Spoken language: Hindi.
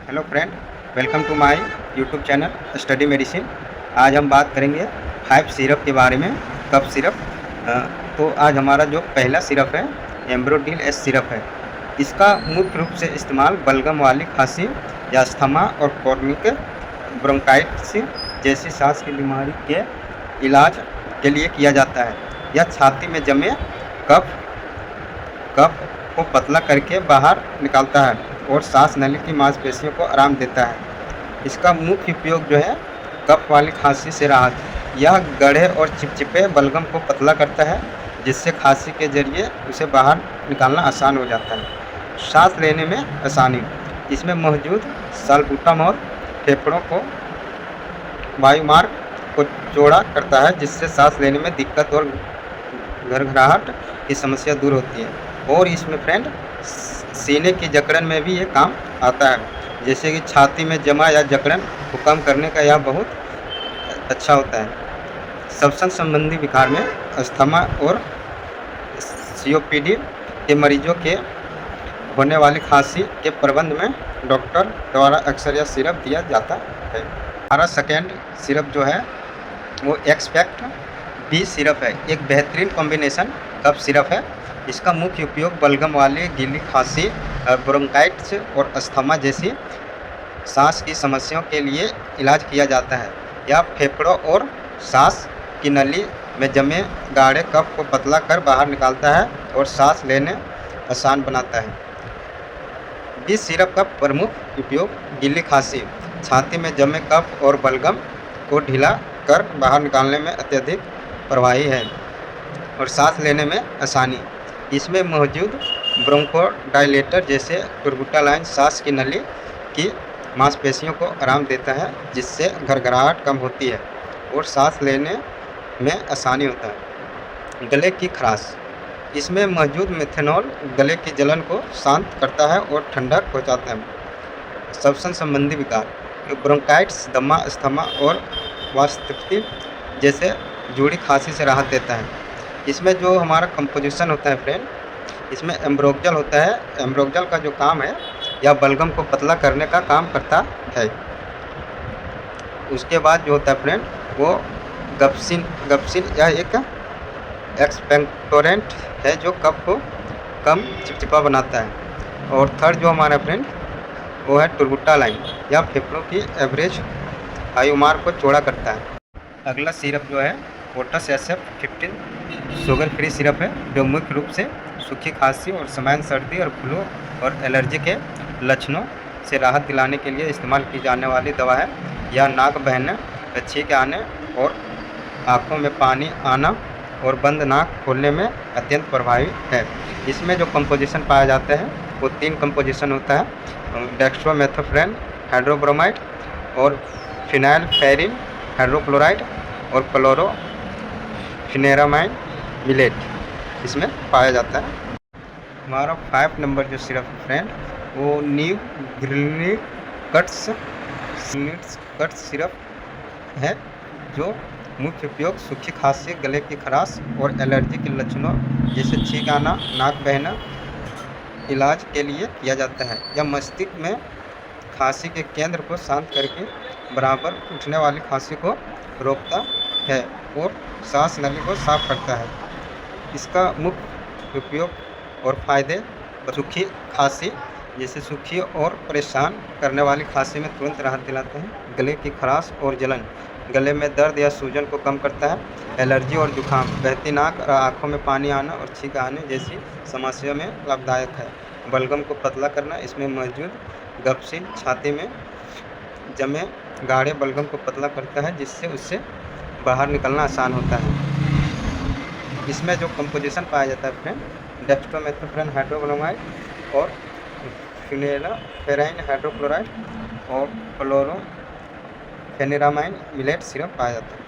Hello friend, welcome to my YouTube channel study medicine. आज हम बात करेंगे 5 सिरप के बारे में। Cough syrup. तो आज हमारा जो पहला सिरप है एम्ब्रोडिल एस सिरप है। इसका मुख्य रूप से इस्तेमाल बलगम वाली खांसी या अस्थमा और क्रॉनिक ब्रोंकाइटिस जैसी सांस की बीमारी के इलाज के लिए किया जाता है। यह छाती में जमे कफ को पतला करके बाहर निकालता है और सांस नली की मांसपेशियों को आराम देता है। इसका मुख्य उपयोग जो है कफ वाली खांसी से राहत। यह गढ़े और चिपचिपे बलगम को पतला करता है, जिससे खांसी के जरिए उसे बाहर निकालना आसान हो जाता है। सांस लेने में आसानी। इसमें मौजूद साल्बुटामॉल फेफड़ों को वायुमार्ग को चौड़ा करता है, जिससे सांस लेने में दिक्कत और घरघराहट की समस्या दूर होती है। और इसमें फ्रेंड सीने की जकड़न में भी ये काम आता है, जैसे कि छाती में जमा या जकड़न को कम करने का यह बहुत अच्छा होता है। श्वसन संबंधी विकार में अस्थमा और सीओपीडी के मरीजों के होने वाली खांसी के प्रबंध में डॉक्टर द्वारा अक्सर यह सिरप दिया जाता है। हमारा सेकेंड सिरप जो है वो एक्सपेक्ट बी सिरप है। एक बेहतरीन कॉम्बिनेशन कफ सिरप है। इसका मुख्य उपयोग बलगम वाली गीली खांसी, ब्रोंकाइटिस और अस्थमा जैसी सांस की समस्याओं के लिए इलाज किया जाता है। यह फेफड़ों और सांस की नली में जमे गाढ़े कफ को पतला कर बाहर निकालता है और सांस लेने आसान बनाता है। इस सिरप का प्रमुख उपयोग गीली खांसी, छाती में जमे कफ और बलगम को ढीला कर बाहर निकालने में अत्यधिक प्रभावी है और सांस लेने में आसानी। इसमें मौजूद ब्रोंकोडायलेटर जैसे टुर्बुटालाइन सांस की नली की मांसपेशियों को आराम देता है, जिससे घरघराहट कम होती है और सांस लेने में आसानी होता है। गले की खराश। इसमें मौजूद मेथनॉल गले की जलन को शांत करता है और ठंडक पहुंचाता है। श्वसन संबंधी विकार, ब्रोंकाइटिस, दमा, अस्थमा और वास्तुति जैसे जुड़ी खांसी से राहत देता है। इसमें जो हमारा कंपोजिशन होता है फ्रेंड, इसमें एम्ब्रोक्जल होता है। एम्ब्रोक्जल का जो काम है यह बलगम को पतला करने का काम करता है। उसके बाद जो होता है फ्रेंड वो गप्सिन यह एक एक्सपेक्टोरेंट है जो कफ को कम चिपचिपा बनाता है। और थर्ड जो हमारा फ्रेंड वो है टुर्बुटालाइन। यह फेफड़ों की एवरेज वायुमार्ग को चौड़ा करता है। अगला सिरप जो है oats SF15 sugar free syrup है, जो मुख्य रूप से सूखी खांसी और सामान्य सर्दी और फ्लू और एलर्जी के लक्षणों से राहत दिलाने के लिए इस्तेमाल की जाने वाली दवा है। यह नाक बहने, छींक आने और आँखों में पानी आना और बंद नाक खोलने में अत्यंत प्रभावी है। इसमें जो कंपोजिशन पाया जाता है वो 3 कंपोजिशन होता है: डेक्स्ट्रोमेथोप्रेन हाइड्रोब्रोमाइड और फिनाइलफेरिन हाइड्रोक्लोराइड और क्लोरोफेनेरामाइन मिलेट इसमें पाया जाता है। हमारा 5 नंबर जो सिरप है फ्रेंड वो न्यू ग्रीनिक कट्स सिरप है, जो मुख्य उपयोग सूखी खांसी, गले की खराश और एलर्जी के लक्षणों जैसे छींक आना, नाक बहना इलाज के लिए किया जाता है। यह मस्तिष्क में खांसी के केंद्र को शांत करके बराबर उठने वाली खांसी को रोकता है और सांस नली को साफ करता है। इसका मुख्य उपयोग और फायदे सूखी खांसी जैसे सूखी और परेशान करने वाली खांसी में तुरंत राहत दिलाते हैं। गले की खराश और जलन, गले में दर्द या सूजन को कम करता है। एलर्जी और जुखाम, बहती नाक और आँखों में पानी आना और छींक आने जैसी समस्या में लाभदायक है। बलगम को पतला करना, इसमें मौजूद गप्सिन छाती में जमे गाढ़े बलगम को पतला करता है, जिससे उससे बाहर निकलना आसान होता है। इसमें जो कंपोजिशन पाया जाता है फ्रेंड, डेक्स्ट्रोमेथोप्रेन हाइड्रोक्लोराइड और फिनाइलफेराइन हाइड्रोक्लोराइड और क्लोरोफेनेरामाइन मिलेट सिरप पाया जाता है।